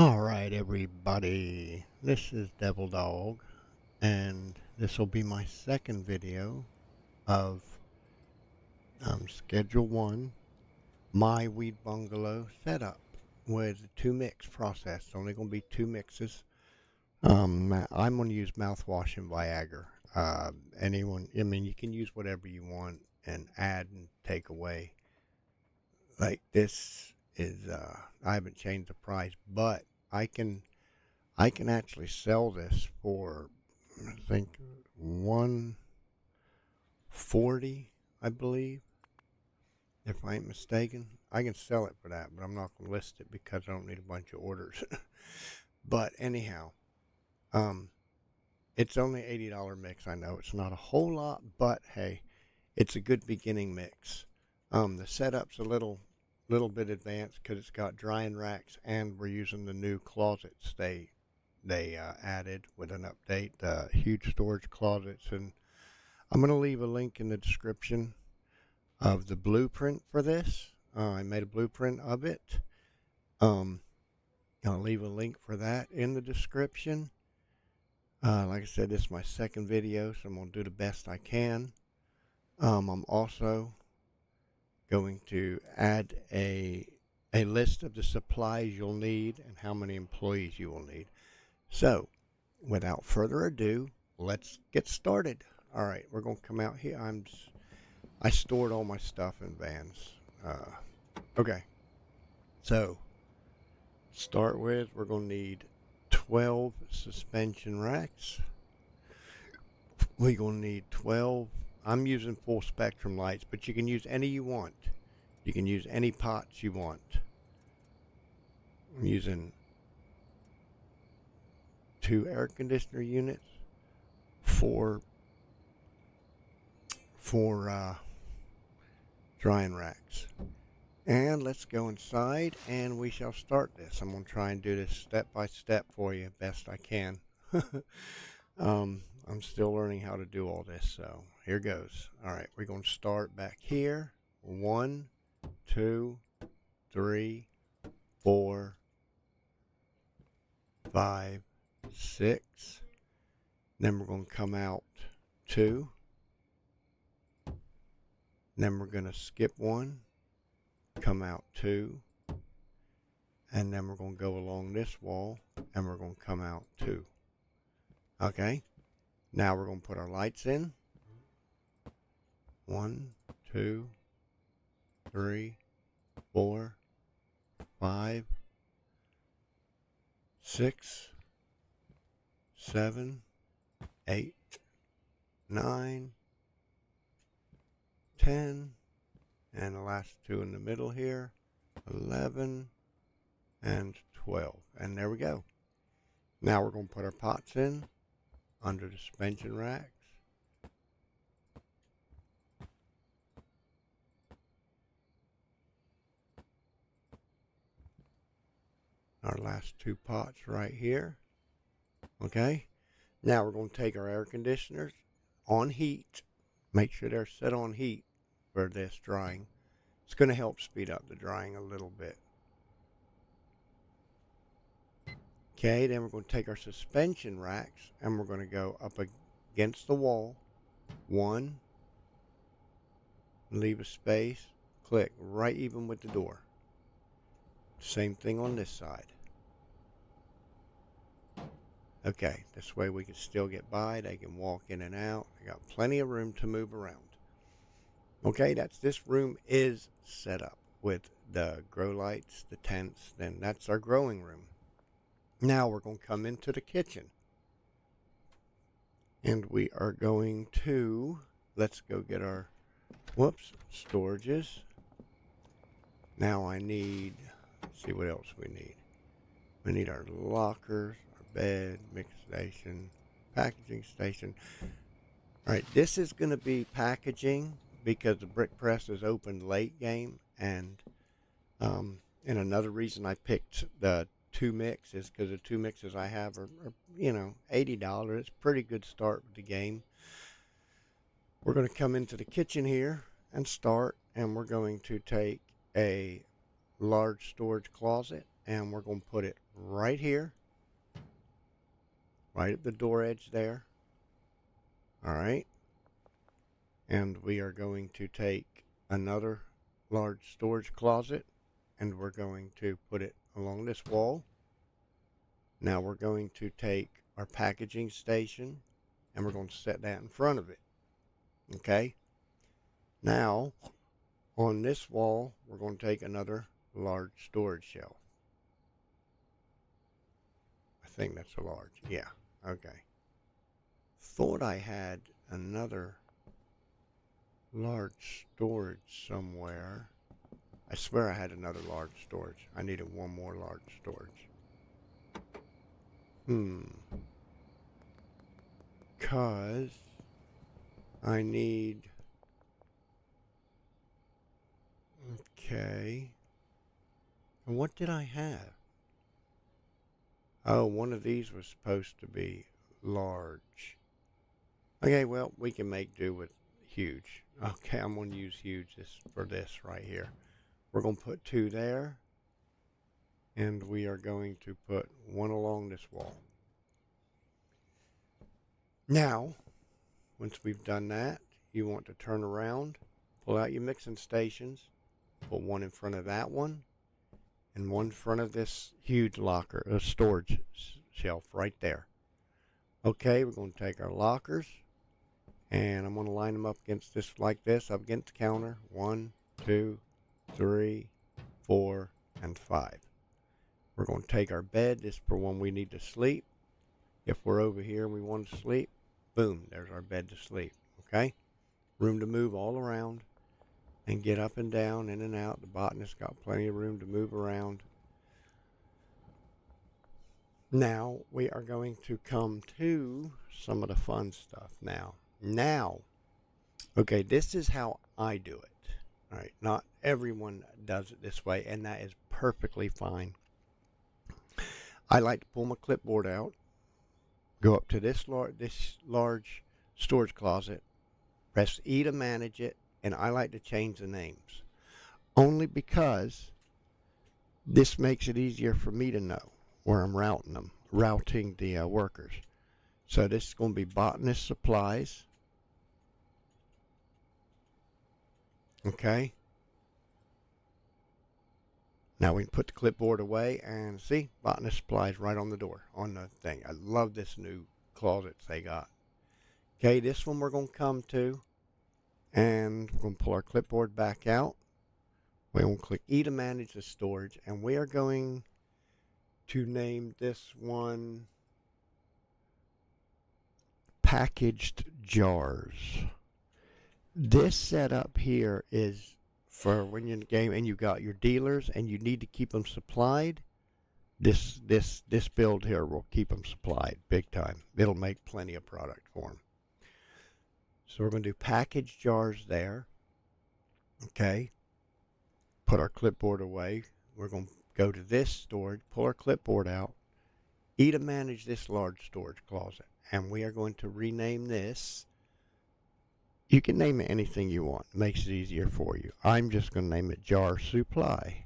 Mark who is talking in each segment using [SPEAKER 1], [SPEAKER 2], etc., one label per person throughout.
[SPEAKER 1] All right, everybody. This is Devil Dog, and this will be my second video of Schedule 1, my weed bungalow setup with two mix process. It's only going to be two mixes. I'm going to use mouthwash and Viagra. You can use whatever you want and add and take away. Like this is, I haven't changed the price, but I can I can actually sell this for, I think, 140, I believe, if I ain't mistaken. I can sell it for that, but I'm not going to list it because I don't need a bunch of orders. But anyhow, um, it's only $80 mix. I know it's not a whole lot, but hey, it's a good beginning mix. The setup's a little bit advanced because it's got drying racks, and we're using the new closets they added with an update, huge storage closets. And I'm going to leave a link in the description of the blueprint for this. I made a blueprint of it. Um, I'll leave a link for that in the description. Like I said, this is my second video, so I'm going to do the best I can. I'm also going to add a list of the supplies you'll need and how many employees you will need. So, without further ado, let's get started. All right, we're going to come out here. I stored all my stuff in vans. Okay, so start with, we're going to need 12 suspension racks. We're going to need 12. I'm using full spectrum lights, but you can use any you want. You can use any pots you want. I'm using 2 air conditioner units, four drying racks. And let's go inside and we shall start this. I'm going to try and do this step by step for you best I can. I'm still learning how to do all this, so here goes. All right, we're going to start back here. 1, 2, 3, 4, 5, 6. Then we're going to come out 2. Then we're going to skip 1, come out 2, and then we're going to go along this wall and we're going to come out 2. Okay, now we're going to put our lights in. 1, 2, 3, 4, 5, 6, 7, 8, 9, 10, and the last 2 in the middle here, 11 and 12. And there we go. Now we're going to put our pots in under the suspension racks. Our last 2 pots right here. Okay. Now we're going to take our air conditioners on heat. Make sure they're set on heat for this drying. It's going to help speed up the drying a little bit. Okay, then we're going to take our suspension racks and we're going to go up against the wall. 1, leave a space, click right even with the door. Same thing on this side. Okay, this way we can still get by. They can walk in and out. I got plenty of room to move around. Okay, this room is set up with the grow lights, the tents, then that's our growing room. Now we're going to come into the kitchen. And we are going to, let's go get our, storages. Now I need, let's see what else we need. We need our lockers, our bed, mix station, packaging station. All right, this is going to be packaging because the brick press is open late game, and another reason I picked the 2 mix is because the 2 mixes I have are $80. It's a pretty good start with the game. We're going to come into the kitchen here and start, and we're going to take a large storage closet and we're going to put it right here, right at the door edge there. All right. And we are going to take another large storage closet and we're going to put it along this wall. Now we're going to take our packaging station and we're going to set that in front of it. Okay. Now on this wall, we're going to take another large storage shelf. I think that's a large. Yeah. Okay. Thought I had another large storage somewhere. I swear I had another large storage. I needed one more large storage. Cause I need... Okay. And what did I have? Oh, one of these was supposed to be large. Okay, well, we can make do with huge. Okay, I'm going to use huge for this right here. We're going to put 2 there. And we are going to put 1 along this wall. Now, once we've done that, you want to turn around, pull out your mixing stations, put 1 in front of that one, and 1 in front of this huge locker, a storage shelf right there. Okay, we're going to take our lockers, and I'm going to line them up against this like this, up against the counter. 1, 2, 3, 4, and 5. We're going to take our bed. This is for when we need to sleep. If we're over here and we want to sleep, boom, there's our bed to sleep. Okay? Room to move all around and get up and down, in and out. The botanist's got plenty of room to move around. Now, we are going to come to some of the fun stuff now. Okay, this is how I do it. All right, not everyone does it this way, and that is perfectly fine. I like to pull my clipboard out, go up to this large storage closet, press E to manage it, and I like to change the names. Only because this makes it easier for me to know where I'm routing the workers. So this is going to be Botanist Supplies. Okay. Now we can put the clipboard away and see, Botanist Supplies right on the door, on the thing. I love this new closets they got. Okay, this one we're going to come to, and we're going to pull our clipboard back out. We're going to click E to manage the storage, and we are going to name this one Packaged Jars. This setup here is for when you're in the game and you got your dealers and you need to keep them supplied. This build here will keep them supplied big time. It'll make plenty of product for them. So we're going to do package jars there. Okay. Put our clipboard away. We're going to go to this storage, pull our clipboard out, E to manage this large storage closet. And we are going to rename this. You can name it anything you want. It makes it easier for you. I'm just going to name it Jar Supply.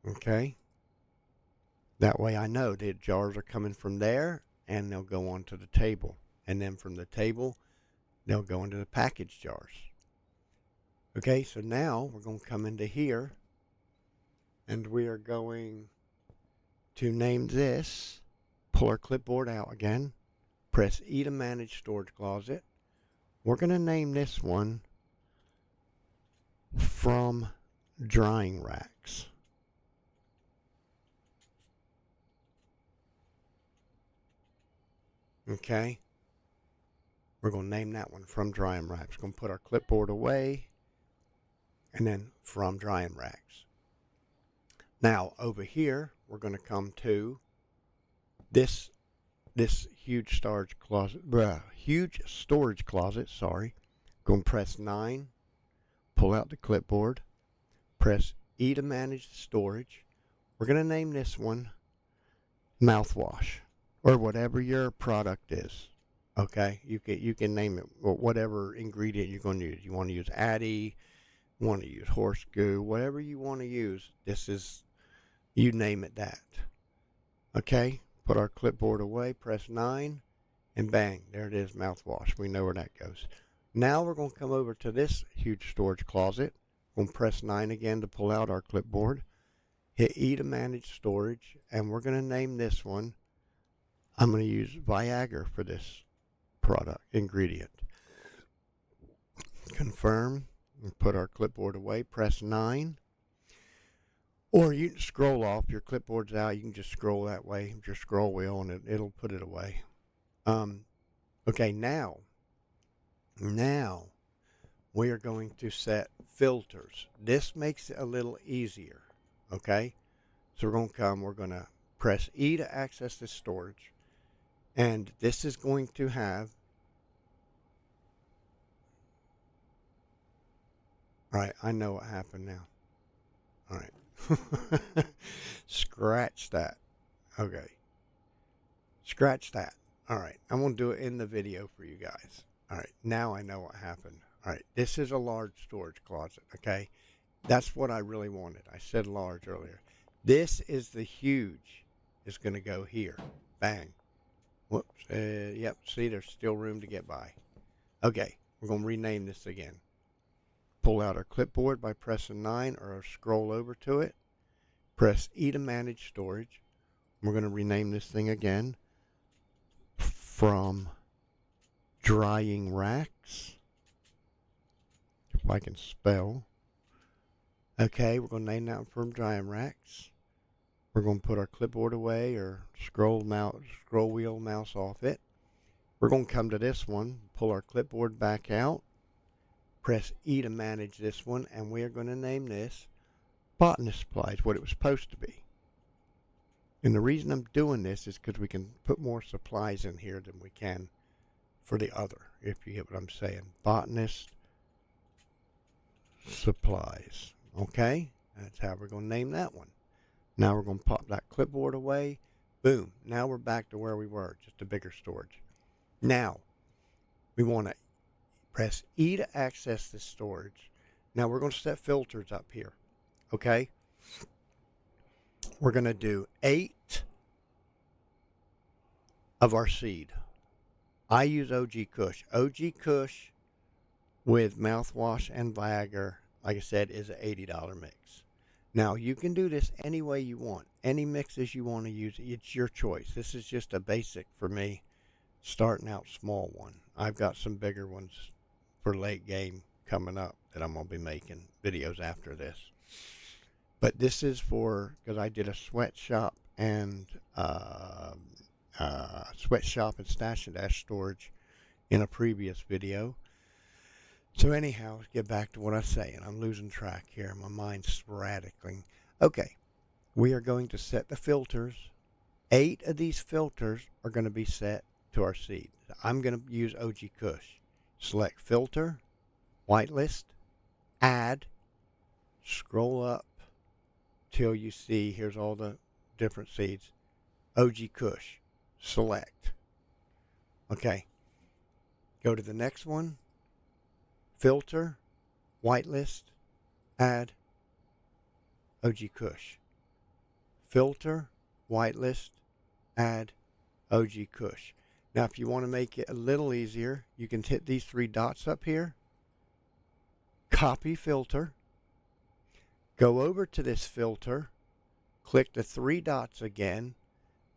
[SPEAKER 1] Okay. That way I know the jars are coming from there and they'll go onto the table. And then from the table, they'll go into the package jars. Okay, so now we're going to come into here and we are going to name this, pull our clipboard out again, press E to manage storage closet. We're going to name this one From Drying Racks. Okay. We're going to name that one From Drying Racks. We're going to put our clipboard away and then From Drying Racks. Now over here, we're going to come to this huge storage closet, sorry. Going to press 9, pull out the clipboard, press E to manage the storage. We're going to name this one Mouthwash, or whatever your product is. Okay, you can name it whatever ingredient you're going to use. You want to use Addy, you want to use horse goo, whatever you want to use. This is You name it that. Okay, put our clipboard away, press 9, and bang, there it is, mouthwash. We know where that goes. Now we're going to come over to this huge storage closet. We're going to press 9 again to pull out our clipboard. Hit E to manage storage, and we're going to name this one. I'm going to use Viagra for this product ingredient. Confirm, and put our clipboard away, press 9. Or you can scroll off. Your clipboard's out. You can just scroll that way with your scroll wheel, and it'll put it away. Okay, now we are going to set filters. This makes it a little easier. Okay, so we're going to press E to access this storage, and this is going to have. All right, I know what happened now. All right. Scratch that. Okay. Scratch that. All right. I'm going to do it in the video for you guys. All right. Now I know what happened. All right. This is a large storage closet. Okay. That's what I really wanted. I said large earlier. This is the huge. It's going to go here. Bang. Whoops. Yep. See, there's still room to get by. Okay. We're going to rename this again. Pull out our clipboard by pressing 9 or scroll over to it. Press E to manage storage. We're going to rename this thing again from drying racks. If I can spell. Okay, we're going to name that from drying racks. We're going to put our clipboard away or scroll wheel mouse off it. We're going to come to this one, pull our clipboard back out. Press E to manage this one, and we are going to name this botanist supplies, what it was supposed to be. And the reason I'm doing this is because we can put more supplies in here than we can for the other, if you get what I'm saying. Botanist supplies. Okay? That's how we're going to name that one. Now we're going to pop that clipboard away. Boom. Now we're back to where we were, just a bigger storage. Now, we want to press E to access this storage. Now we're going to set filters up here. Okay? We're going to do 8 of our seed. I use OG Kush. OG Kush with mouthwash and Viagra, like I said, is an $80 mix. Now, you can do this any way you want. Any mixes you want to use, it's your choice. This is just a basic for me, starting out small one. I've got some bigger ones for late game coming up that I'm going to be making videos after this. But this is for, because I did a sweatshop and stash and dash storage in a previous video. So anyhow, let's get back to what I was saying. I'm losing track here. My mind's sporadically. Okay, we are going to set the filters. 8 of these filters are going to be set to our seed. I'm going to use OG Kush. Select filter, whitelist, add, scroll up till you see, here's all the different seeds. OG Kush, select. Okay, go to the next one, filter, whitelist, add, OG Kush. Filter, whitelist, add, OG Kush. Now, if you want to make it a little easier, you can hit these 3 dots up here, copy filter, go over to this filter, click the 3 dots again,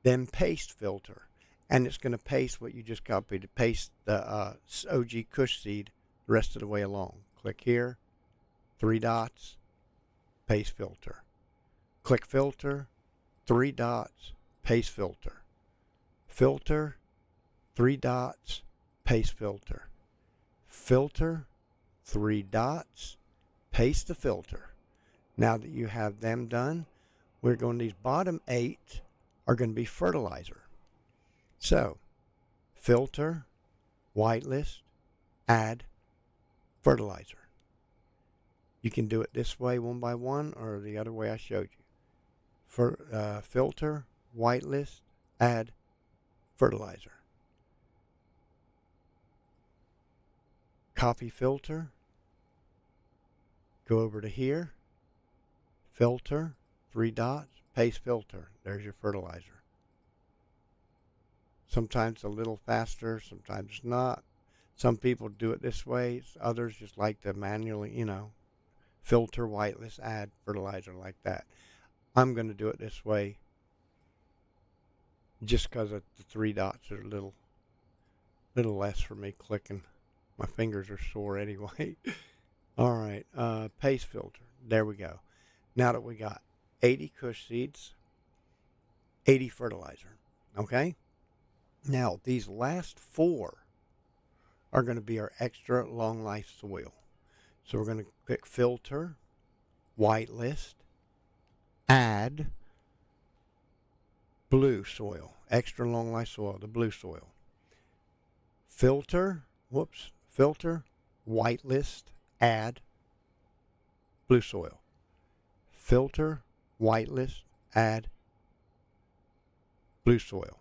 [SPEAKER 1] then paste filter. And it's going to paste what you just copied, paste the OG Kush seed the rest of the way along. Click here, 3 dots, paste filter. Click filter, 3 dots, paste filter. Filter, 3 dots, paste filter. Filter, 3 dots, paste the filter. Now that you have them done, we're going to, these bottom 8 are going to be fertilizer. So, filter, whitelist, add, fertilizer. You can do it this way one by one or the other way I showed you. Filter, whitelist, add, fertilizer. Copy filter, go over to here, filter, 3 dots, paste filter. There's your fertilizer. Sometimes a little faster, sometimes not. Some people do it this way. Others just like to manually, filter, whitelist, add fertilizer like that. I'm going to do it this way just because the 3 dots are a little less for me clicking. My fingers are sore anyway. All right, paste filter. There we go. Now that we got 80 Kush seeds, 80 fertilizer. Okay? Now, these last 4 are going to be our extra long life soil. So we're going to click filter, whitelist, add blue soil, extra long life soil, the blue soil. Filter, whitelist, add blue soil. Filter, whitelist, add blue soil.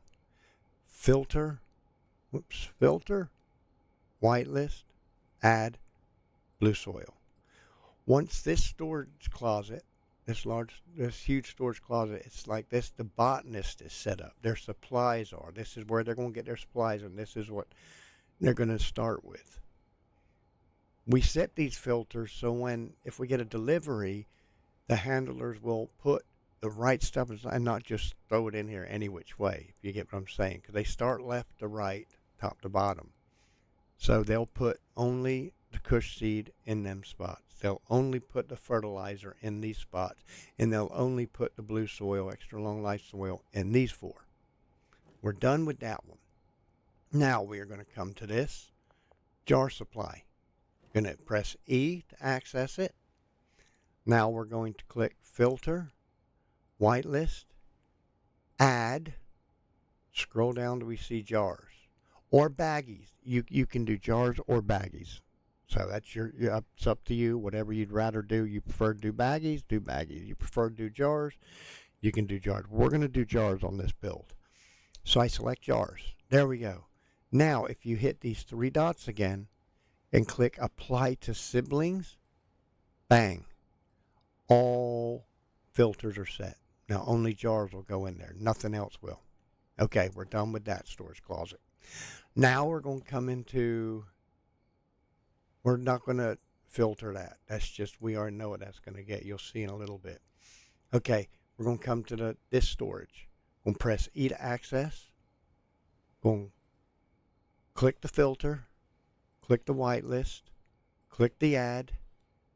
[SPEAKER 1] Filter, whitelist, add blue soil. Once this storage closet, this huge storage closet, it's like this, the botanist is set up. Their supplies are. This is where they're going to get their supplies, and this is what they're going to start with. We set these filters so if we get a delivery, the handlers will put the right stuff and not just throw it in here any which way, if you get what I'm saying. Because they start left to right, top to bottom. So they'll put only the Kush seed in them spots. They'll only put the fertilizer in these spots. And they'll only put the blue soil, extra long life soil, in these 4. We're done with that one. Now we are going to come to this jar supply. Going to press E to access it. Now we're going to click filter, whitelist, add, scroll down till we see jars or baggies. You can do jars or baggies. So that's it's up to you. Whatever you'd rather do. You prefer to do baggies, do baggies. You prefer to do jars, you can do jars. We're going to do jars on this build. So I select jars. There we go. Now if you hit these 3 dots again and click apply to siblings, bang. All filters are set. Now only jars will go in there. Nothing else will. Okay, we're done with that storage closet. Now we're going to come into, we're not going to filter that. That's just, we already know what that's going to get. You'll see in a little bit. Okay, we're going to come to this storage. We'll press E to access. We'll click the filter. Click the whitelist. Click the add.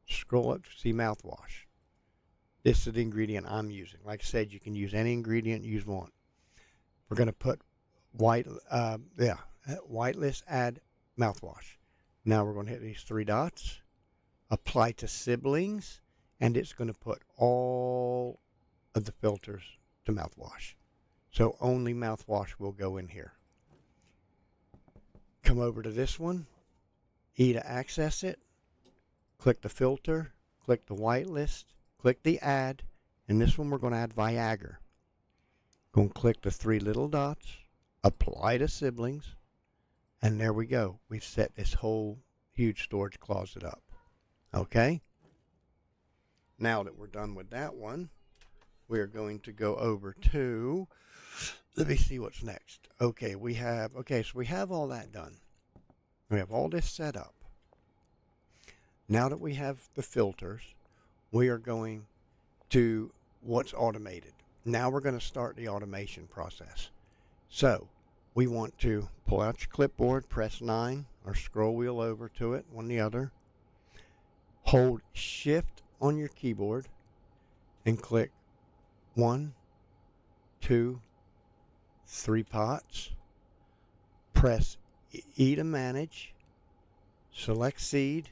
[SPEAKER 1] Scroll up to see mouthwash. This is the ingredient I'm using. Like I said, you can use any ingredient you want. We're going to put whitelist, add mouthwash. Now we're going to hit these 3 dots, apply to siblings, and it's going to put all of the filters to mouthwash. So only mouthwash will go in here. Come over to this one, E to access it, click the filter, click the whitelist, click the add, and this one we're going to add Viagra. Going to click the 3 little dots, apply to siblings, and there we go. We've set this whole huge storage closet up. Okay? Now that we're done with that one, we are going to go over to, let me see what's next. Okay, so we have all that done. We have all this set up. Now that we have the filters, we are going to what's automated. Now we're going to start the automation process. So we want to pull out your clipboard, press 9 or scroll wheel over to it, one or the other. Hold shift on your keyboard and click 1, 2, 3 pots. Press E to manage. Select seed.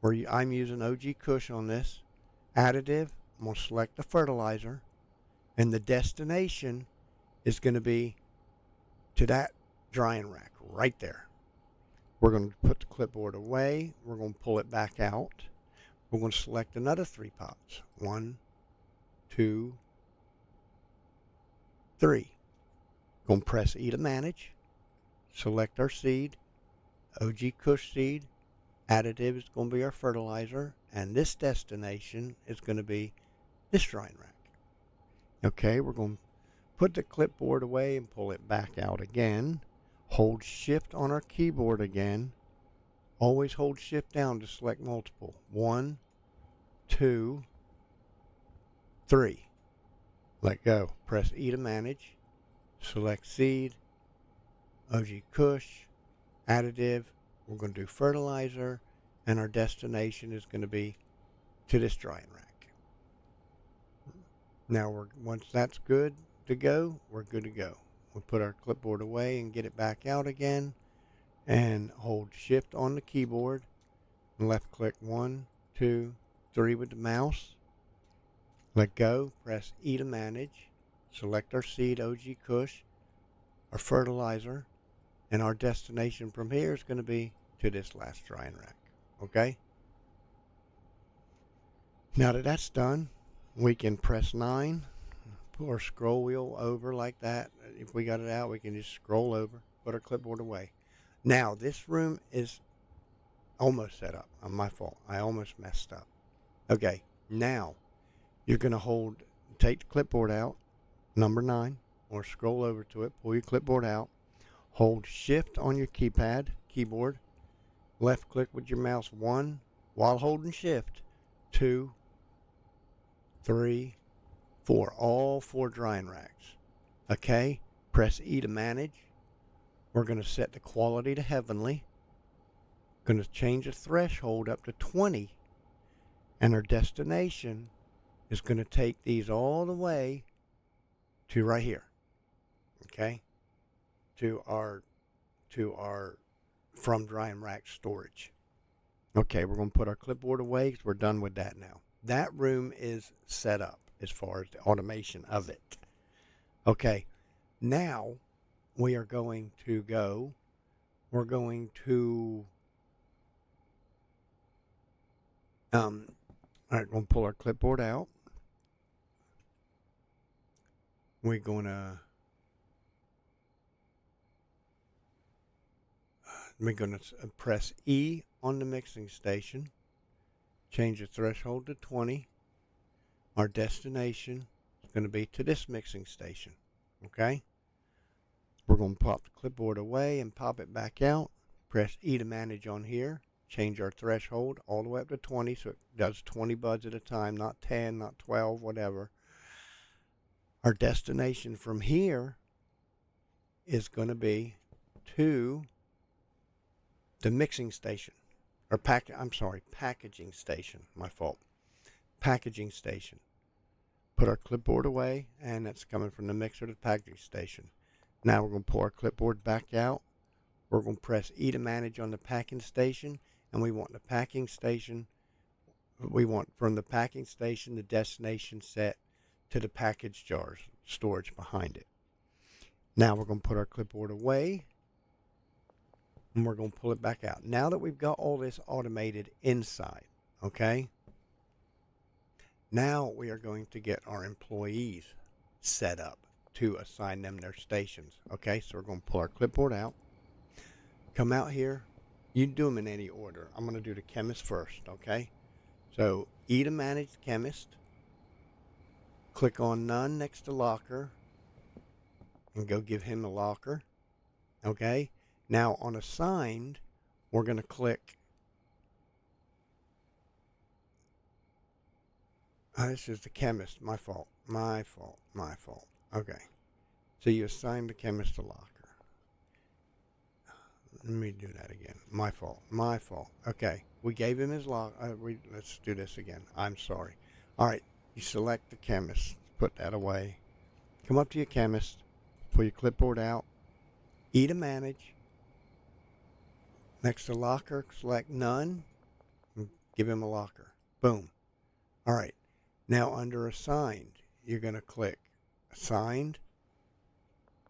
[SPEAKER 1] I'm using OG Kush on this. Additive, I'm going to select the fertilizer. And the destination is going to be to that drying rack right there. We're going to put the clipboard away. We're going to pull it back out. We're going to select another 3 pots. 1, 2, 3. Going to press E to manage. Select our seed. OG Kush seed. Additive is going to be our fertilizer. And this destination is going to be this drying rack. Okay, we're going to put the clipboard away and pull it back out again. Hold shift on our keyboard again. Always hold shift down to select multiple. 1, 2, 3. Let go. Press E to manage. Select seed, OG Kush, additive. We're going to do fertilizer, and our destination is going to be to this drying rack. Now, once that's good to go, we're good to go. We'll put our clipboard away and get it back out again, and hold shift on the keyboard and left click 1, 2, 3 with the mouse. Let go. Press E to manage. Select our seed, OG Kush, our fertilizer, and our destination from here is going to be to this last drying rack. Okay? Now that that's done, we can press 9, pull our scroll wheel over like that. If we got it out, we can just scroll over, put our clipboard away. Now, this room is almost set up. My fault. I almost messed up. Okay, now you're going to take the clipboard out, number 9, or scroll over to it, pull your clipboard out, hold shift on your keyboard, left click with your mouse 1 while holding shift, 2, 3, 4, all 4 drying racks. Okay, press E to manage. We're going to set the quality to heavenly. Going to change the threshold up to 20, and our destination is going to take these all the way to right here. Okay, to our from drying rack storage. Okay, we're going to put our clipboard away because we're done with that now. That room is set up as far as the automation of it. Okay, now we're going to all right, we're going to pull our clipboard out. We're going to press E on the mixing station, change the threshold to 20. Our destination is going to be to this mixing station. Okay? We're going to pop the clipboard away and pop it back out. Press E to manage on here. Change our threshold all the way up to 20, so it does 20 buds at a time, not 10, not 12, whatever. Our destination from here is going to be to the mixing station, or packaging station. My fault. Packaging station. Put our clipboard away, and that's coming from the mixer to the packaging station. Now we're going to pull our clipboard back out. We're going to press E to manage on the packing station, and we want the packing station. We want from the packing station the destination set to the package jars, storage behind it. Now we're going to put our clipboard away, and we're going to pull it back out. Now that we've got all this automated inside, okay? Now we are going to get our employees set up to assign them their stations. Okay, so we're going to pull our clipboard out, come out here. You do them in any order. I'm going to do the chemist first, okay? So E to manage the chemist. Click on none next to locker and go give him a locker. Okay, now on assigned, we're going to click. This is the chemist. My fault. Okay. So you assign the chemist a locker. Let me do that again. My fault. Okay. We gave him his locker. Let's do this again. I'm sorry. All right. You select the chemist. Put that away. Come up to your chemist. Pull your clipboard out. E to manage. Next to locker, select none. And give him a locker. Boom. All right. Now under assigned, you're going to click assigned.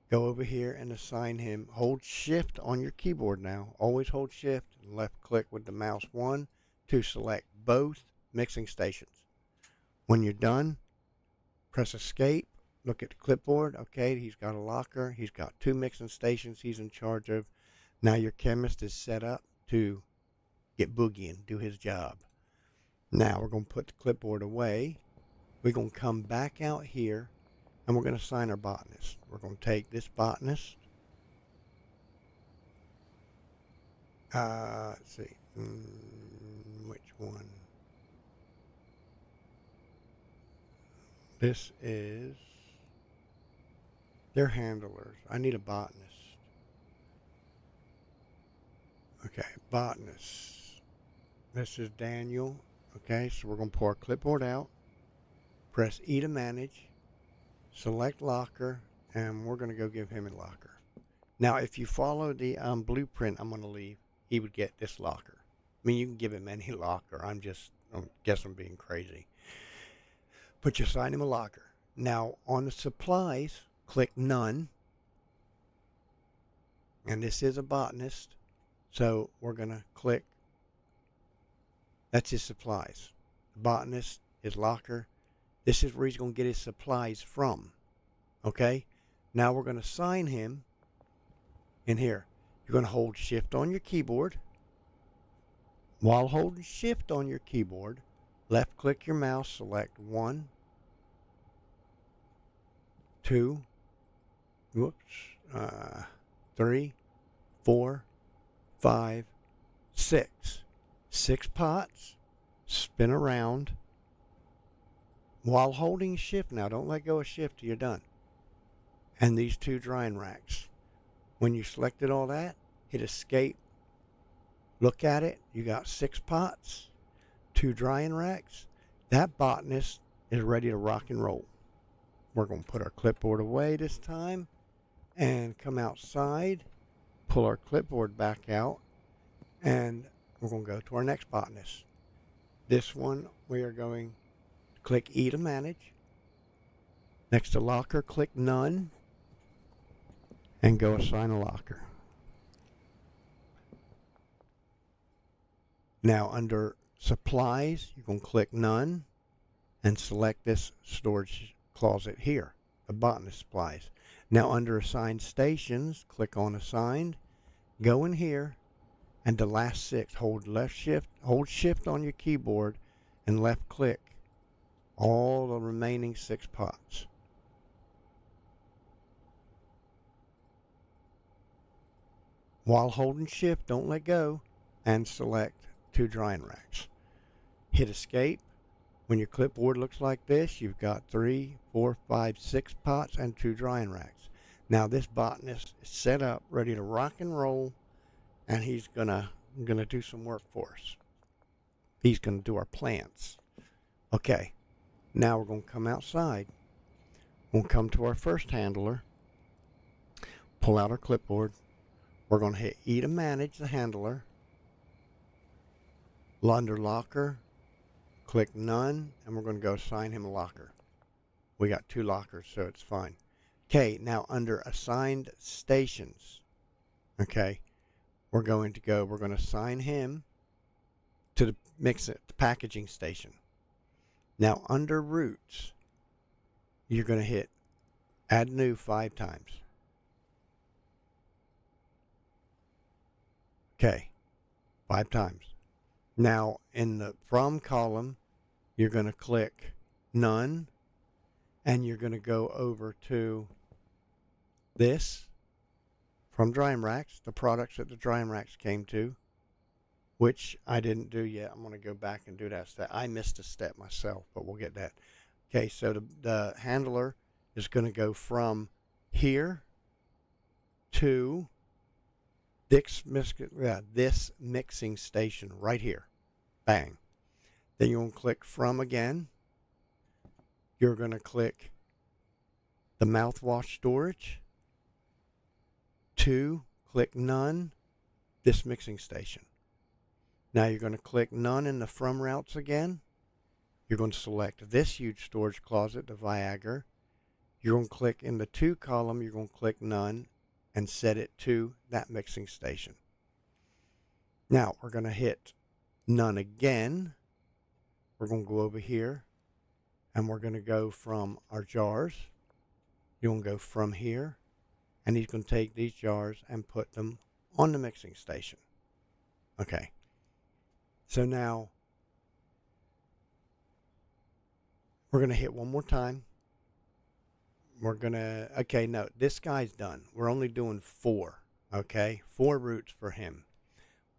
[SPEAKER 1] Go over here and assign him. Hold shift on your keyboard now. Always hold shift and left click with the mouse 1 to select both mixing stations. When you're done, press escape. Look at the clipboard. Okay, he's got a locker. He's got 2 mixing stations he's in charge of. Now your chemist is set up to get boogieing, do his job. Now we're going to put the clipboard away. We're going to come back out here and we're going to assign our botanist. We're going to take this botanist. Let's see. Which one? This is their handlers. I need a botanist. Okay, botanist. This is Daniel. Okay, so we're going to pull our clipboard out, press E to manage, select locker, and we're going to go give him a locker. Now, if you follow the blueprint I'm going to leave, he would get this locker. I mean, you can give him any locker. I guess I'm being crazy. But you assign him a locker. Now, on the supplies, click none. And this is a botanist. So we're going to click. That's his supplies. The botanist, his locker. This is where he's going to get his supplies from. Okay? Now we're going to assign him in here. You're going to hold shift on your keyboard. While holding shift on your keyboard, left click your mouse, select 1, 2, 3, 4, 5, 6. 6 pots, spin around while holding shift. Now don't let go of shift till you're done. And these 2 drying racks. When you selected all that, hit escape. Look at it. You got 6 pots, 2 drying racks. That botanist is ready to rock and roll. We're going to put our clipboard away this time and come outside, pull our clipboard back out, and we're going to go to our next botanist. This one, we are going to click E to manage. Next to locker, click none, and go assign a locker. Now under supplies, you can click none and select this storage closet here, the botanist supplies. Now under assigned stations, click on assigned, go in here, and the last 6, hold shift on your keyboard and left click all the remaining 6 pots. While holding shift, don't let go, and select 2 drying racks. Hit escape. When your clipboard looks like this, you've got 3, 4, 5, 6 pots and 2 drying racks. Now this botanist is set up, ready to rock and roll, and he's gonna do some work for us. He's gonna do our plants. Okay, now we're gonna come outside. We'll come to our first handler, pull out our clipboard. We're gonna hit E to manage the handler. Under locker, click none, and we're going to go assign him a locker. We got 2 lockers, so it's fine. Okay, now under assigned stations, okay, we're going to assign him to the packaging station. Now under routes, you're going to hit add new 5 times. Okay, 5 times. Now, in the from column, you're going to click none, and you're going to go over to this from drying racks, the products that the drying racks came to, which I didn't do yet. I'm going to go back and do that step. I missed a step myself, but we'll get that. Okay, so the handler is going to go from here to this mixing station right here. Bang. Then you're going to click from again. You're going to click the mouthwash storage. 2, click none, this mixing station. Now you're going to click none in the from routes again. You're going to select this huge storage closet, the Viagra. You're going to click in the 2 column, you're going to click none and set it to that mixing station. Now we're going to hit none again. We're going to go over here and we're going to go from our jars. You're going to go from here, and he's going to take these jars and put them on the mixing station. Okay. So now we're going to hit one more time. we're gonna, okay, no, this guy's done. We're only doing 4, okay? 4 roots for him.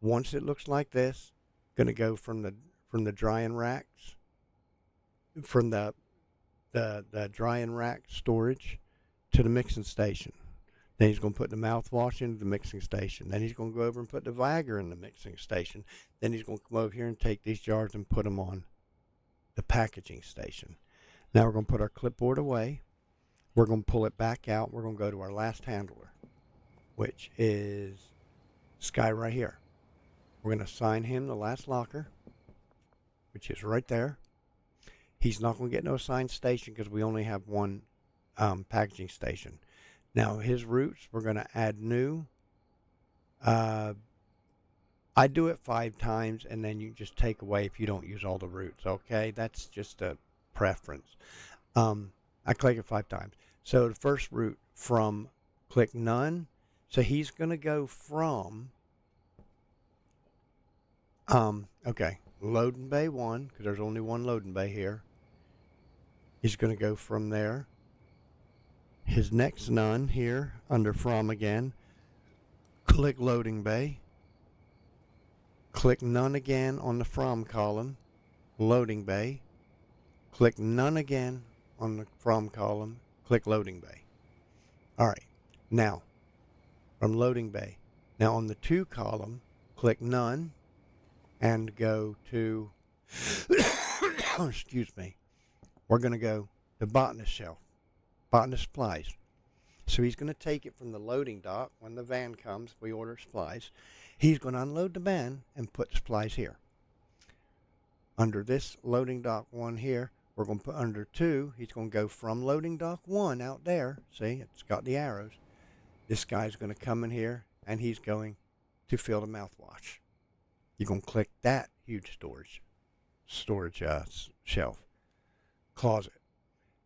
[SPEAKER 1] Once it looks like this, gonna go from the drying racks, from the drying rack storage to the mixing station. Then he's going to put the mouthwash into the mixing station. Then he's going to go over and put the Viagra in the mixing station. Then he's going to come over here and take these jars and put them on the packaging station. Now we're going to put our clipboard away. We're going to pull it back out. We're going to go to our last handler, which is this guy right here. We're going to assign him the last locker, which is right there. He's not going to get no assigned station because we only have one packaging station. Now his roots, we're going to add new. I do it 5 times, and then you just take away if you don't use all the roots, okay? That's just a preference. I click it 5 times. So the first root from, click none. So he's going to go from, okay, loading bay 1, because there's only one loading bay here. He's going to go from there. His next none here, under from again. Click loading bay. Click none again on the from column. Loading bay. Click none again on the from column. Click loading bay. Alright, now from loading bay. Now on the to column, click none and go to, excuse me, we're going to go to botanist shelf, botanist supplies. So he's going to take it from the loading dock. When the van comes, we order supplies. He's going to unload the van and put supplies here. Under this loading dock 1 here, we're going to put under 2. He's going to go from loading dock 1 out there. See, it's got the arrows. This guy's going to come in here, and he's going to fill the mouthwash. You're going to click that huge storage shelf, closet.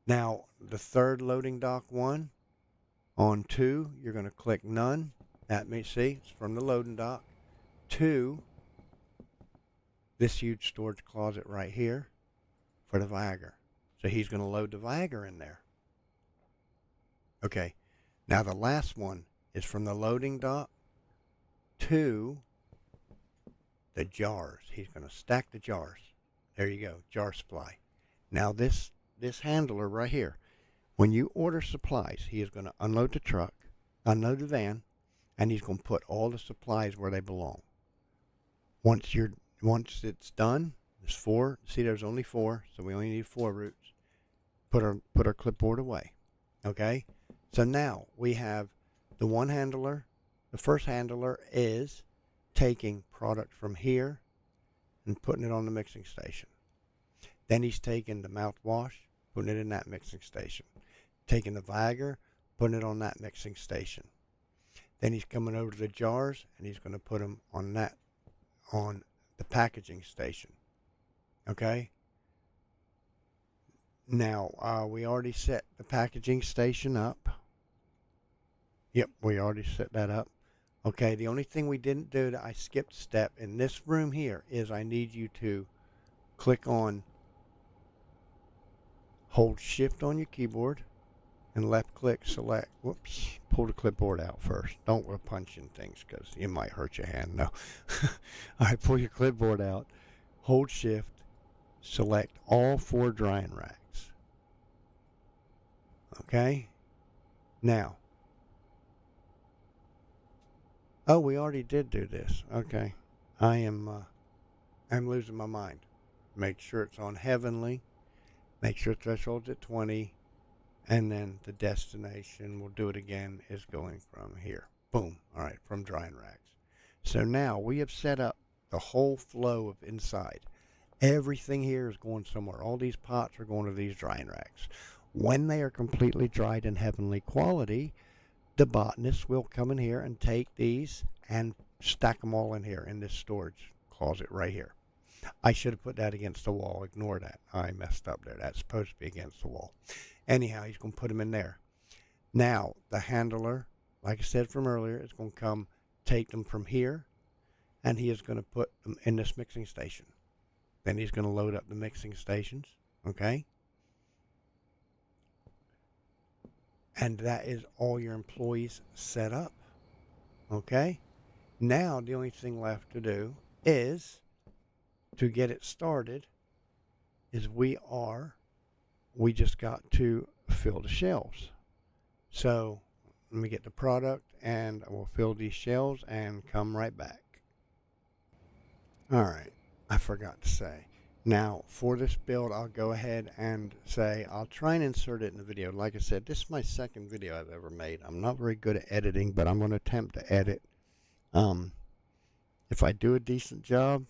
[SPEAKER 1] Now, the third loading dock 1, on 2, you're going to click none. That may see, it's from the loading dock to this huge storage closet right here for the Viagra. So he's going to load the Viagra in there. Okay, now the last one is from the loading dock to the jars. He's going to stack the jars. There you go, jar supply. Now this handler right here, when you order supplies, he is going to unload the truck, unload the van, and he's going to put all the supplies where they belong. Once it's done, there's 4. See, there's only 4, so we only need 4 roots. Put our clipboard away. Okay? So now we have the one handler. The first handler is taking product from here and putting it on the mixing station. Then he's taking the mouthwash, putting it in that mixing station. Taking the Viagra, putting it on that mixing station. Then he's coming over to the jars, and he's going to put them on the packaging station. Okay? Now, we already set the packaging station up. Yep, we already set that up. Okay, the only thing we didn't do that I skipped a step in this room here is I need you to click on, hold shift on your keyboard, and left click select. Whoops, pull the clipboard out first. Don't go punching things because you might hurt your hand. No. All right, pull your clipboard out, hold shift, select all 4 drying racks. Okay, now, oh, we already did do this. Okay, I'm losing my mind. Make sure it's on heavenly, make sure threshold's at 20, and then the destination, we'll do it again, is going from here. Boom. All right, from drying racks. So now we have set up the whole flow of inside. Everything here is going somewhere. All these pots are going to these drying racks. When they are completely dried in heavenly quality, the botanist will come in here and take these and stack them all in here in this storage closet right here. I should have put that against the wall. Ignore that. I messed up there. That's supposed to be against the wall. Anyhow, he's going to put them in there. Now, the handler, like I said from earlier, is going to come take them from here, and he is going to put them in this mixing station. Then he's going to load up the mixing stations, okay? And that is all your employees set up. Okay? Now the only thing left to do is to get it started is we just got to fill the shelves. So let me get the product and we'll fill these shelves and come right back. All right, I forgot to say. Now, for this build, I'll go ahead and say I'll try and insert it in the video. Like I said, this is my second video I've ever made. I'm not very good at editing, but I'm going to attempt to edit. If I do a decent job,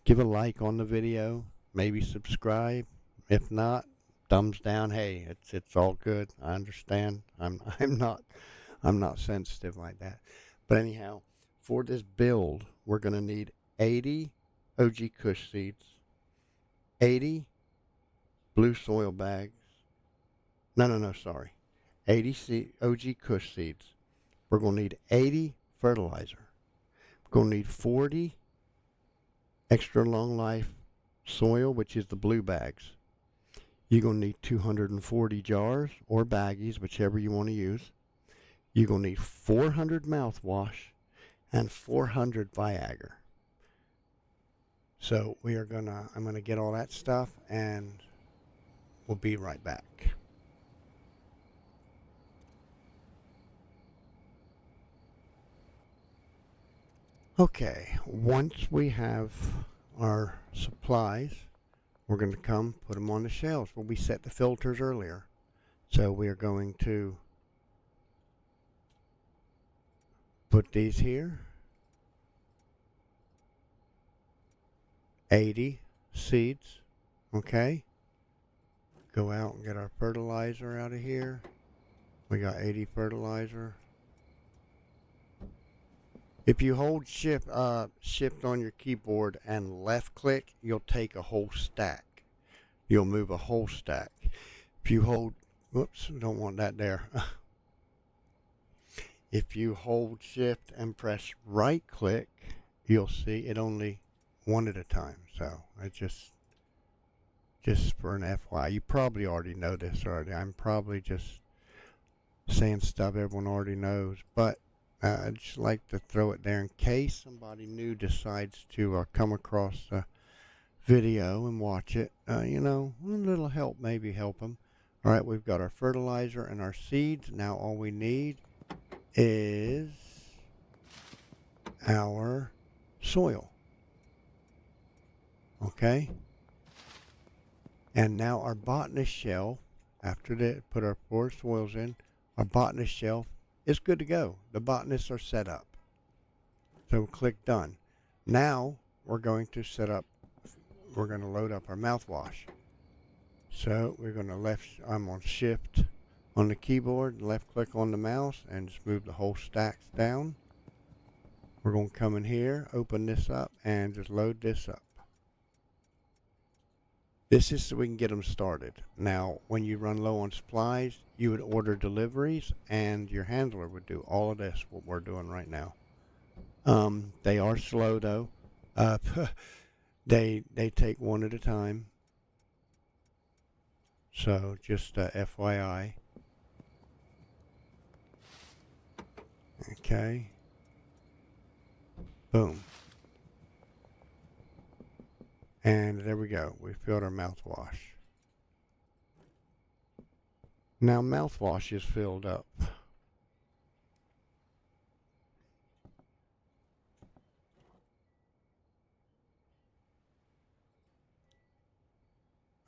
[SPEAKER 1] give a like on the video, maybe subscribe. If not, thumbs down. Hey, it's all good. I understand. I'm not sensitive like that. But anyhow, for this build, we're going to need 80 OG Kush seeds, 80 blue soil bags. No, sorry. 80 OG Kush seeds. We're going to need 80 fertilizer. We're going to need 40 extra long life soil, which is the blue bags. You're going to need 240 jars or baggies, whichever you want to use. You're going to need 400 mouthwash and 400 Viagra. So I'm going to get all that stuff and we'll be right back. Okay, once we have our supplies, we're going to come put them on the shelves where we set the filters earlier. So we are going to put these here. 80 seeds. Okay. Go out and get our fertilizer out of here. We got 80 fertilizer. If you hold shift on your keyboard and left click, you'll take a whole stack. You'll move a whole stack. If you hold, whoops, don't want that there. If you hold shift and press right click, you'll see it only one at a time. So it's just for an FYI. You probably already know this already. I'm probably just saying stuff everyone already knows, but I'd just like to throw it there in case somebody new decides to come across the video and watch it. A little help, maybe help them. All right, we've got our fertilizer and our seeds. Now all we need is our soil. Okay? And now our botanist shelf, after they put our 4 soils in, our botanist shelf is good to go. The botanists are set up. So click done. Now we're going to load up our mouthwash. So we're going to I'm on shift on the keyboard, left click on the mouse, and just move the whole stacks down. We're going to come in here, open this up, and just load this up. This is so we can get them started. Now, when you run low on supplies, you would order deliveries, and your handler would do all of this, what we're doing right now. They are slow, though. They take one at a time. So, just FYI. Okay. Boom. And there we go. We filled our mouthwash. Now mouthwash is filled up.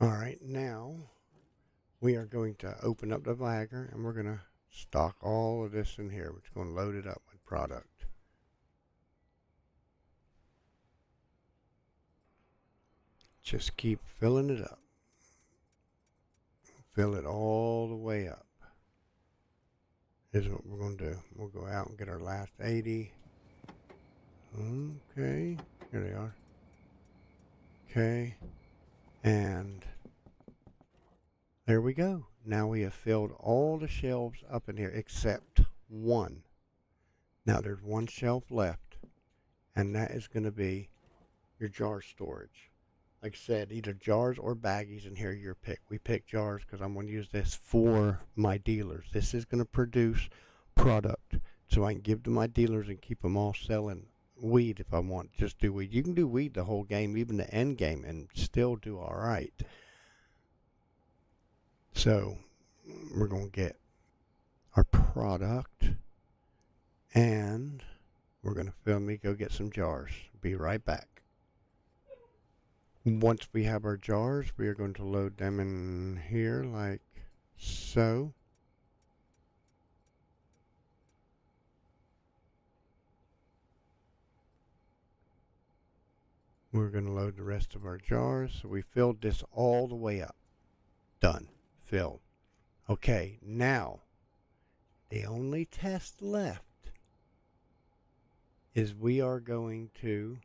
[SPEAKER 1] All right, now we are going to open up the Viagra and we're going to stock all of this in here. We're just going to load it up with product. Just keep filling it up. Fill it all the way up. This is what we're going to do. We'll go out and get our last 80. Okay. Here they are. Okay. And there we go. Now we have filled all the shelves up in here except one. Now there's one shelf left, and that is going to be your jar storage. like I said, either jars or baggies, and here your pick. We pick jars because I'm going to use this for my dealers. This is going to produce product so I can give to my dealers and keep them all selling weed if I want. Just do weed. You can do weed the whole game, even the end game, and still do all right. So we're going to get our product, and we're going to film me go get some jars. Be right back. Once we have our jars, we are going to load them in here like so. We're going to load the rest of our jars. So we filled this all the way up. Done. Filled. Okay, now the only test left is we are going to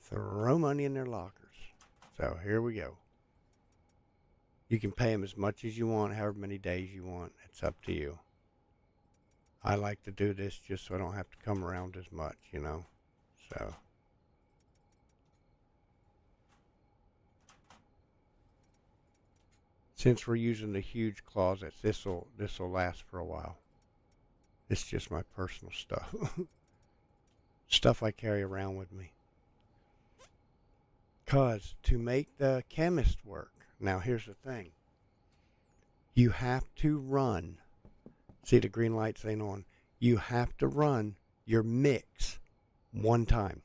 [SPEAKER 1] throw money in their lockers. So here we go. You can pay them as much as you want, however many days you want. It's up to you. I like to do this just so I don't have to come around as much, you know. So since we're using the huge closets, this'll last for a while. It's just my personal stuff. Stuff I carry around with me. Because to make the chemist work, now here's the thing. You have to run. See, the green lights ain't on. You have to run your mix one time.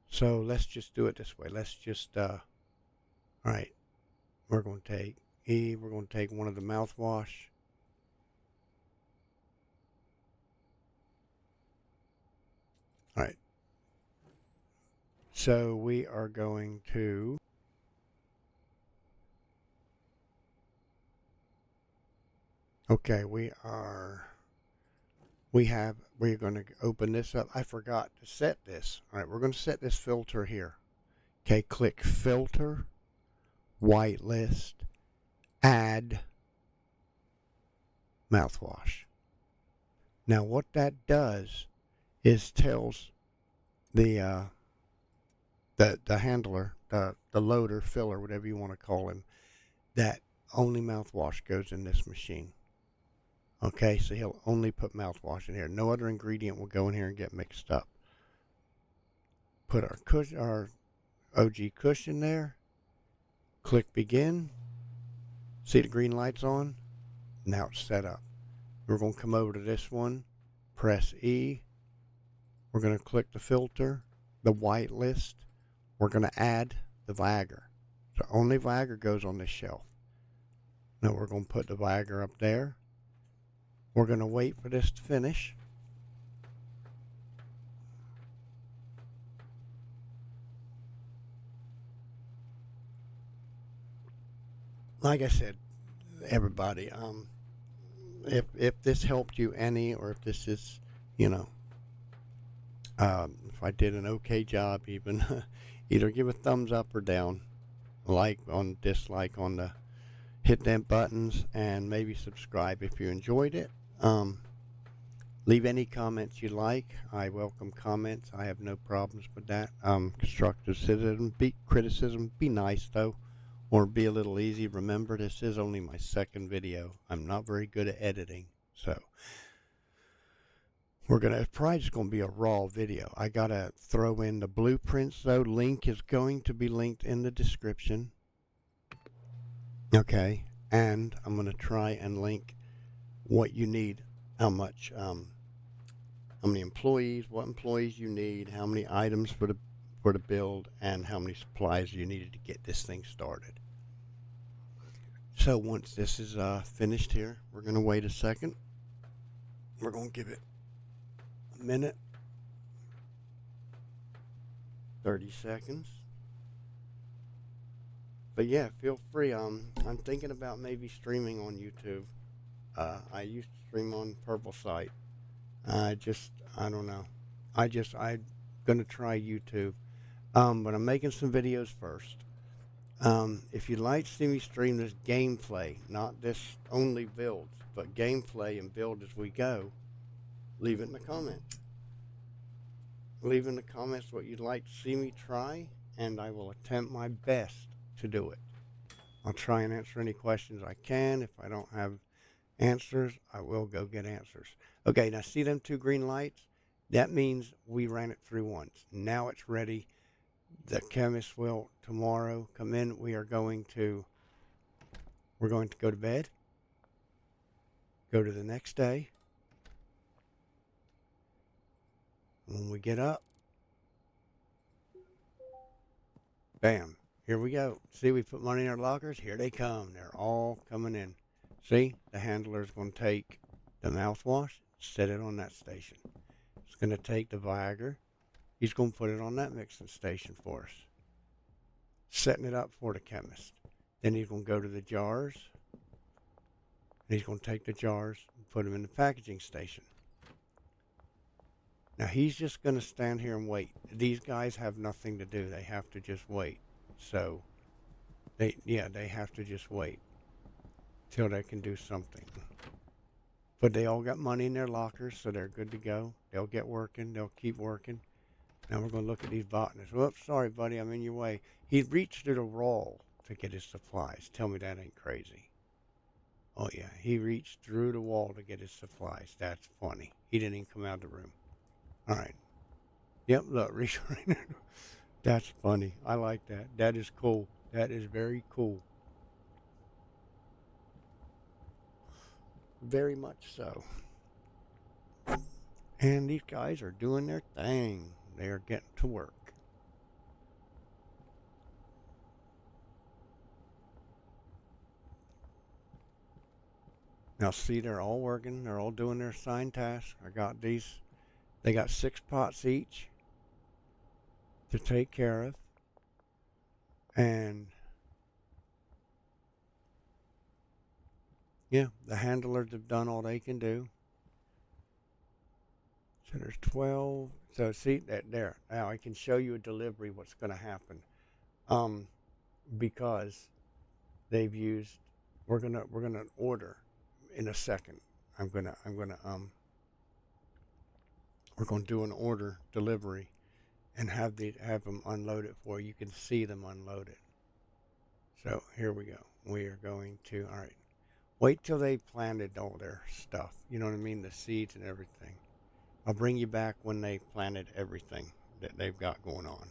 [SPEAKER 1] So let's just do it this way. Let's just, all right. We're going to take we're going to take one of the mouthwash. All right. So we are going to okay, we're going to open this up. I forgot to set this. All right, we're going to set this filter here. Okay, click filter, whitelist, add mouthwash. Now what that does is tells the handler, the loader, filler, whatever you want to call him, that only mouthwash goes in this machine. Okay, so he'll only put mouthwash in here. No other ingredient will go in here and get mixed up. Put our OG cushion there. Click begin. See the green lights on? Now it's set up. We're going to come over to this one. Press E. We're going to click the filter, the white list. We're going to add the Viagra. So only Viagra goes on this shelf. Now we're going to put the Viagra up there. We're going to wait for this to finish. Like I said, everybody, if this helped you any, or if this is, you know, if I did an okay job even, either give a thumbs up or down, like on dislike on the, hit them buttons, and maybe subscribe if you enjoyed it. Leave any comments you like. I welcome comments. I have no problems with that. Constructive criticism. Be nice though, or be a little easy. Remember, this is only my second video. I'm not very good at editing, so probably just gonna be a raw video. I gotta throw in the blueprints though. Link is going to be linked in the description. Okay, and I'm gonna try and link what you need, how much, how many employees, what employees you need, how many items for the build, and how many supplies you needed to get this thing started. So once this is finished here, we're going to wait a second. We're going to give it a minute, 30 seconds. But yeah, feel free. I'm thinking about maybe streaming on YouTube. I used to stream on Purple Site. I don't know. I'm gonna try YouTube. But I'm making some videos first. If you'd like to see me stream this gameplay, not this only builds, but gameplay and build as we go, leave it in the comments. Leave in the comments what you'd like to see me try, and I will attempt my best to do it. I'll try and answer any questions I can. If I don't have answers, I will go get answers. Okay, now see them two green lights? That means we ran it through once. Now it's ready. The chemist will tomorrow come in. We're going to go to bed, go to the next day. When we get up, bam, here we go. See, we put money in our lockers. Here they come. They're all coming in. See, the handler's going to take the mouthwash, set it on that station. It's going to take the Viagra. He's going to put it on that mixing station for us, setting it up for the chemist. Then he's going to go to the jars, and he's going to take the jars and put them in the packaging station. Now, he's just going to stand here and wait. These guys have nothing to do. They have to just wait. So, they have to just wait till they can do something. But they all got money in their lockers, so they're good to go. They'll get working. They'll keep working. Now we're going to look at these botanists. Whoops, sorry, buddy, I'm in your way. He reached through the wall to get his supplies. Tell me that ain't crazy. Oh, yeah, he reached through the wall to get his supplies. That's funny. He didn't even come out of the room. All right. Yep, look, reach right there. That's funny. I like that. That is cool. That is very cool. Very much so. And these guys are doing their thing. They are getting to work. Now see, they're all working. They're all doing their assigned tasks. I got these. They got 6 pots each to take care of. And yeah, the handlers have done all they can do. So there's 12. So see that there. Now I can show you a delivery what's going to happen. Because they've used, we're gonna order in a second. We're gonna do an order delivery and have them unload it for you. You can see them unload it. So here we go. We are going to, all right. Wait till they planted all their stuff. You know what I mean? The seeds and everything. I'll bring you back when they planted everything that they've got going on.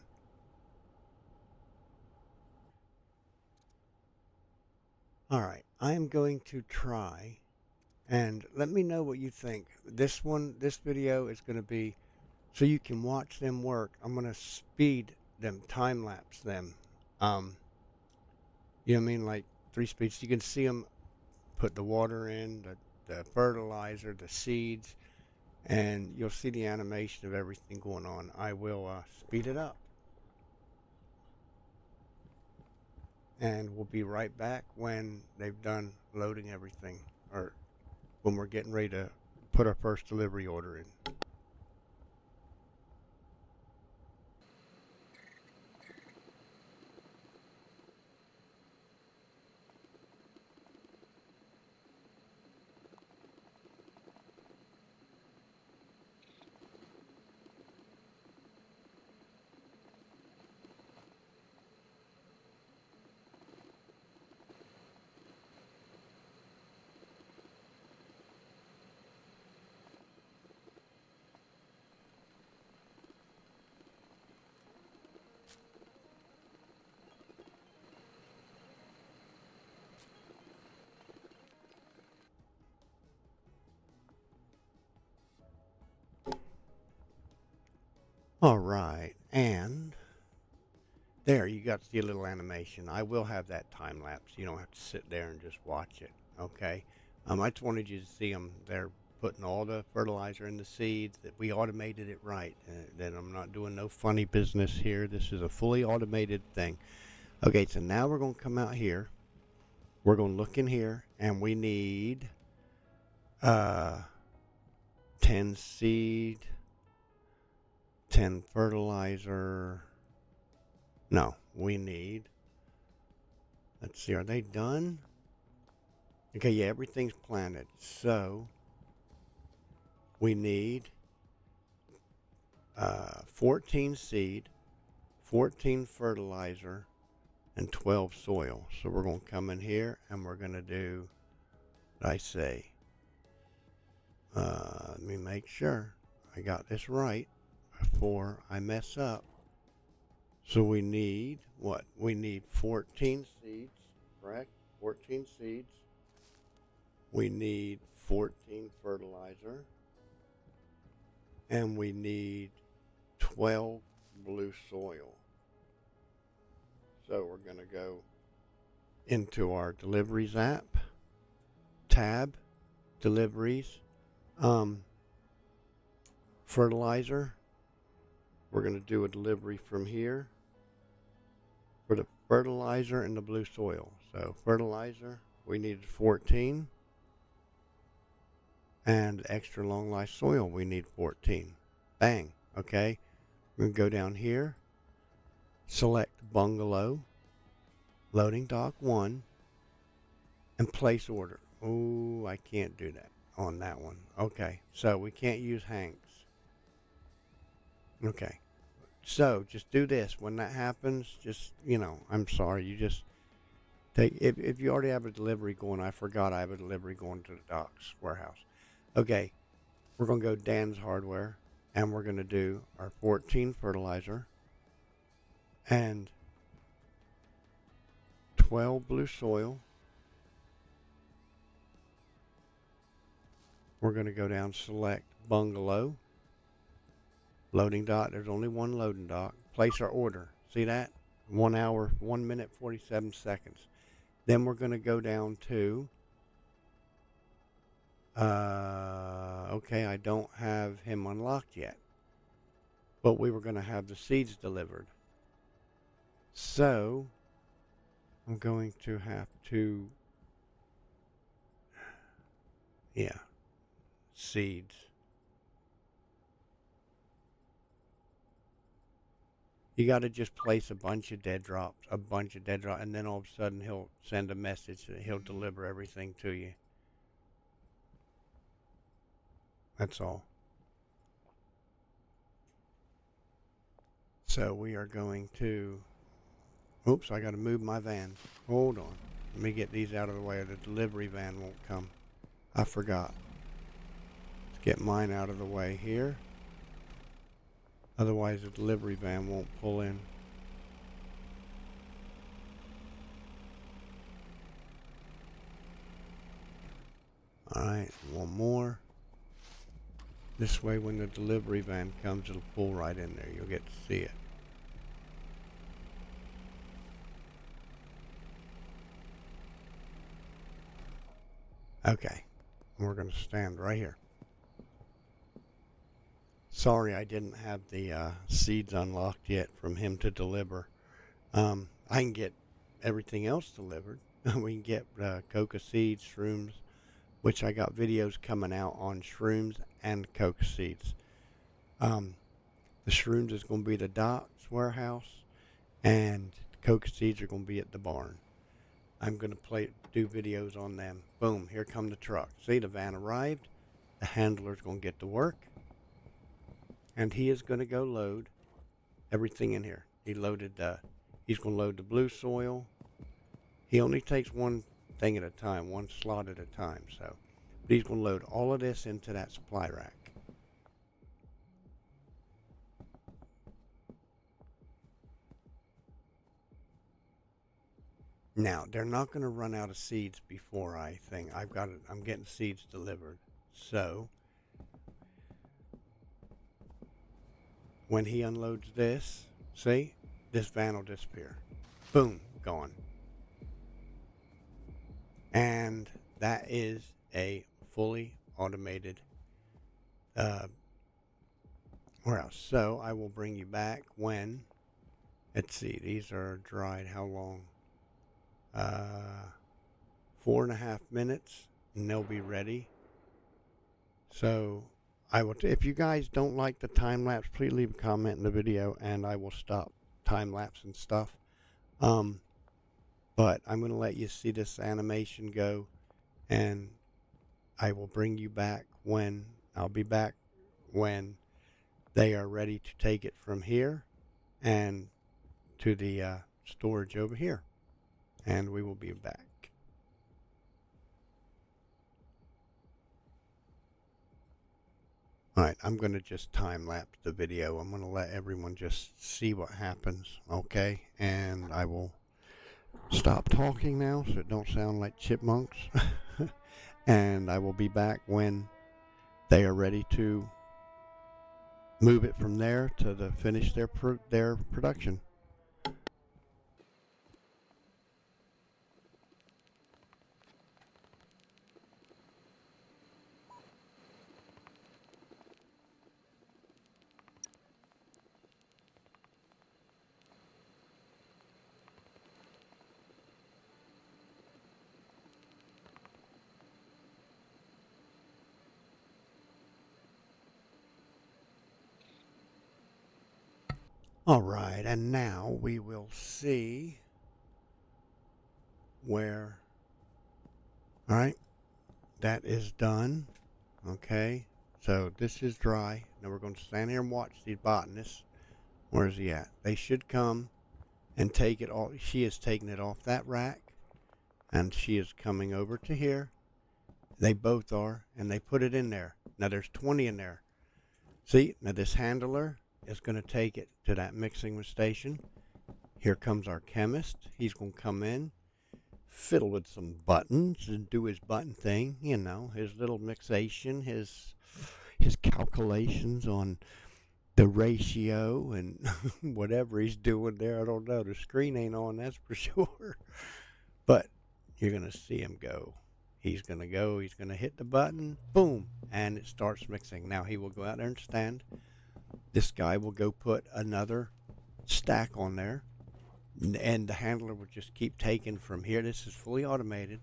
[SPEAKER 1] All right, I am going to try, and let me know what you think. This video is going to be so you can watch them work. I'm going to speed them, time lapse them. You know what I mean? Like 3 speeds. You can see them put the water in, the fertilizer, the seeds, and you'll see the animation of everything going on. I will speed it up. And we'll be right back when they've done loading everything, or when we're getting ready to put our first delivery order in. All right, and there, you got to see a little animation. I will have that time lapse. You don't have to sit there and just watch it, okay? I just wanted you to see them. They're putting all the fertilizer in the seeds, that we automated it right, that I'm not doing no funny business here. This is a fully automated thing. Okay, so now we're going to come out here. We're going to look in here, and we need 10 seed, 10 fertilizer. No, we need, let's see, are they done? Okay, yeah, everything's planted. So we need 14 seed, 14 fertilizer, and 12 soil. So we're going to come in here and we're going to do what I say. Let me make sure I got this right before I mess up. So we need what? We need 14 seeds, correct? 14 seeds. We need 14 fertilizer. And we need 12 blue soil. So we're going to go into our deliveries app, tab, deliveries, fertilizer. We're going to do a delivery from here for the fertilizer and the blue soil. So fertilizer, we needed 14. And extra long life soil, we need 14. Bang. Okay. We're going to go down here, select Bungalow, loading dock 1, and place order. Oh, I can't do that on that one. Okay, so we can't use Hanks. Okay, so just do this. When that happens, just, I'm sorry, you just take, if you already have a delivery going, I forgot I have a delivery going to the docks warehouse. Okay, we're going to go Dan's Hardware, and we're going to do our 14 fertilizer and 12 blue soil. We're going to go down, select Bungalow, loading dock. There's only one loading dock. Place our order. See that? 1 hour, 1 minute, 47 seconds. Then we're going to go down to, okay, I don't have him unlocked yet, but we were going to have the seeds delivered. So I'm going to have to, seeds. You got to just place a bunch of dead drops, and then all of a sudden he'll send a message that he'll deliver everything to you. That's all. So we are going to, oops, I got to move my van. Hold on. Let me get these out of the way or the delivery van won't come. I forgot. Let's get mine out of the way here. Otherwise the delivery van won't pull in. Alright, one more. This way when the delivery van comes, it'll pull right in there. You'll get to see it. Okay, we're going to stand right here. Sorry I didn't have the seeds unlocked yet from him to deliver. I can get everything else delivered. We can get coca seeds, shrooms, which I got videos coming out on shrooms and coca seeds. The shrooms is going to be the docks warehouse, and the coca seeds are going to be at the barn. I'm going to do videos on them. Boom, here come the truck. See, the van arrived. The handler's going to get to work, and he is going to go load everything in here. He's going to load the blue soil. He only takes one thing at a time, one slot at a time. But he's going to load all of this into that supply rack. Now, they're not going to run out of seeds before I'm getting seeds delivered. So, when he unloads this, see, this van will disappear. Boom, gone. And that is a fully automated warehouse. So, I will bring you back when, let's see, these are dried how long? 4.5 minutes, and they'll be ready. So I will. If you guys don't like the time lapse, please leave a comment in the video, and I will stop time lapse and stuff. But I'm going to let you see this animation go, and I will bring you back when I'll be back when they are ready to take it from here and to the storage over here, and we will be back. Alright, I'm going to just time lapse the video. I'm going to let everyone just see what happens, okay? And I will stop talking now so it don't sound like chipmunks. And I will be back when they are ready to move it from there to finish their production. All right, and now we will see where. All right, that is done. Okay, so this is dry. Now we're going to stand here and watch these botanists. Where is he at? They should come and take it all. She is taking it off that rack, and she is coming over to here. They both are, and they put it in there. Now there's 20 in there. See, now this handler is going to take it to that mixing station. Here comes our chemist. He's going to come in, fiddle with some buttons and do his button thing, you know, his little mixation, his calculations on the ratio and whatever he's doing there. I don't know. The screen ain't on, that's for sure. But you're going to see him go. He's going to go, he's going to hit the button, boom, and it starts mixing. Now he will go out there and stand. This guy will go put another stack on there, and the handler will just keep taking from here. This is fully automated.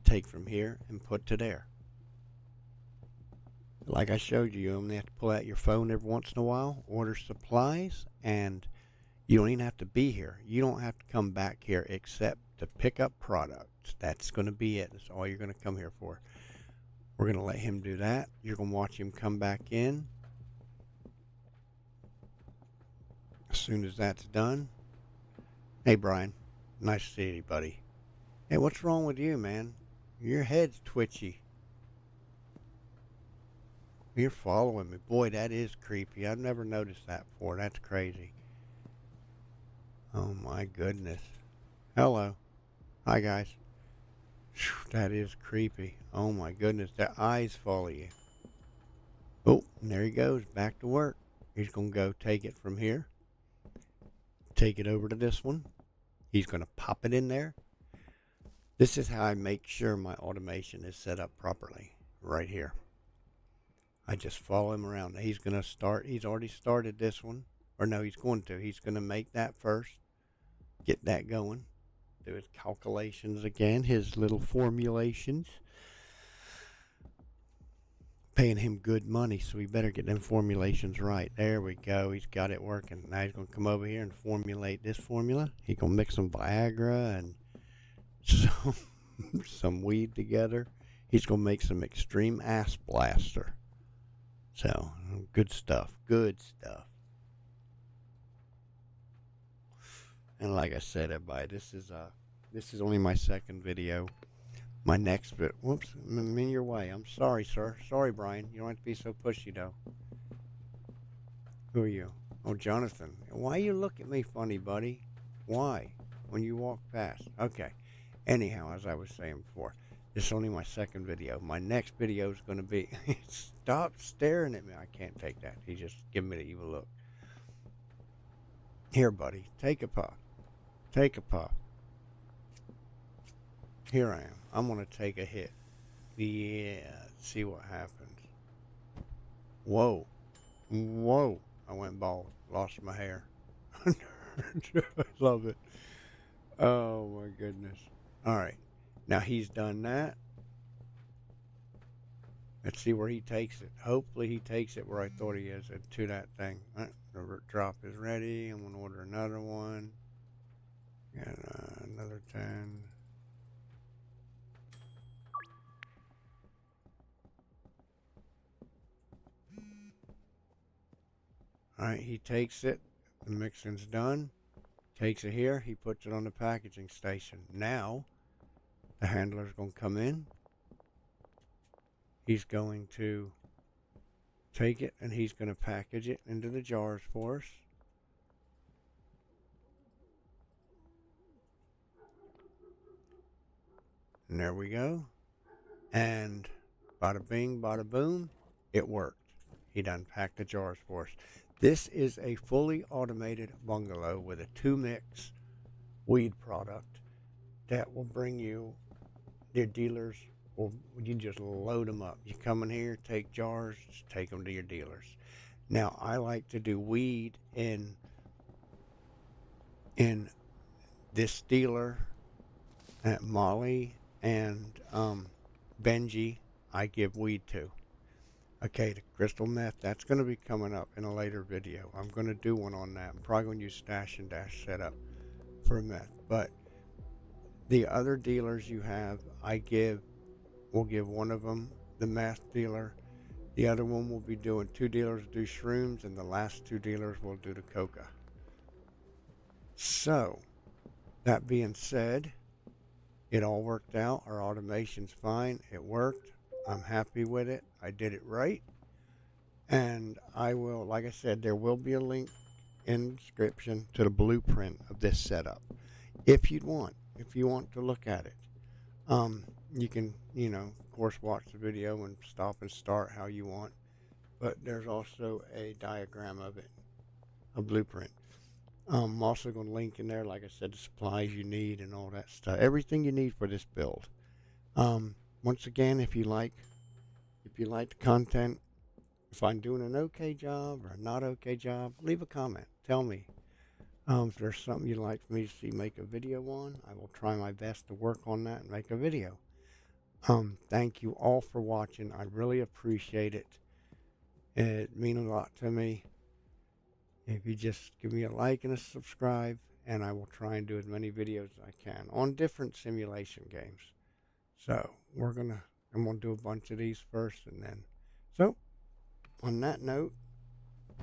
[SPEAKER 1] Take from here and put to there. Like I showed you, you only have to pull out your phone every once in a while, order supplies, and you don't even have to be here. You don't have to come back here except to pick up products. That's going to be it. That's all you're going to come here for. We're going to let him do that. You're going to watch him come back in. As soon as that's done. Hey, Brian. Nice to see you, buddy. Hey, what's wrong with you, man? Your head's twitchy. You're following me. Boy, that is creepy. I've never noticed that before. That's crazy. Oh, my goodness. Hello. Hi, guys. Whew, that is creepy. Oh, my goodness. Their eyes follow you. Oh, and there he goes. Back to work. He's going to go take it from here. Take it over to this one. He's going to pop it in there. This is how I make sure my automation is set up properly. Right here. I just follow him around. He's going to start. He's already started this one. Or no, he's going to. He's going to make that first. Get that going. Do his calculations again. His little formulations. Paying him good money, so we better get them formulations right. There we go. He's got it working. Now he's going to come over here and formulate this formula. He's going to mix some Viagra and some weed together. He's going to make some extreme ass blaster. So, good stuff. Good stuff. And like I said, everybody, this is only my second video. My next bit. Whoops, I'm in your way. I'm sorry, sir. Sorry, Brian. You don't have to be so pushy, though. Who are you? Oh, Jonathan. Why you look at me funny, buddy? Why? When you walk past. Okay. Anyhow, as I was saying before, this is only my second video. My next video is going to be... Stop staring at me. I can't take that. He's just giving me the evil look. Here, buddy. Take a puff. Take a puff. Here I am. I'm going to take a hit. Yeah. Let's see what happens. Whoa. Whoa. I went bald. Lost my hair. I love it. Oh, my goodness. All right. Now he's done that. Let's see where he takes it. Hopefully he takes it where I thought he is, to that thing. Right, the drop is ready. I'm going to order another one. Got another 10. All right, he takes it. The mixing's done. takes it here, he puts it on the packaging station. Now, the handler's going to come in. He's going to take it and he's going to package it into the jars for us. And there we go. And bada bing, bada boom, it worked. He done packed the jars for us. This is a fully automated bungalow with a 2-mix weed product that will bring you your dealers. Well, you just load them up. You come in here, take jars, just take them to your dealers. Now, I like to do weed in this dealer at Molly and Benji. I give weed to. Okay, the crystal meth, that's going to be coming up in a later video. I'm going to do one on that. I'm probably going to use Stash and Dash setup for meth. But the other dealers you have, we'll give one of them the meth dealer. The other one will be doing 2 dealers do shrooms, and the last 2 dealers will do the coca. So, that being said, it all worked out. Our automation's fine. It worked. I'm happy with it. I did it right. And I will, like I said, there will be a link in the description to the blueprint of this setup. If you want to look at it. You can, of course, watch the video and stop and start how you want. But there's also a diagram of it, a blueprint. I'm also going to link in there, like I said, the supplies you need and all that stuff. Everything you need for this build. Once again, if you like the content, if I'm doing an okay job or a not okay job, leave a comment. Tell me. If there's something you'd like for me to see make a video on, I will try my best to work on that and make a video. Thank you all for watching. I really appreciate it. It means a lot to me. If you just give me a like and a subscribe, and I will try and do as many videos as I can on different simulation games. So I'm gonna do a bunch of these first, and then. So on that note,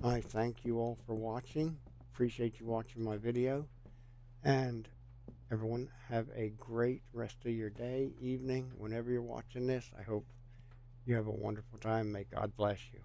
[SPEAKER 1] I thank you all for watching. Appreciate you watching my video, and everyone have a great rest of your day, evening, whenever you're watching this. I hope you have a wonderful time. May God bless you.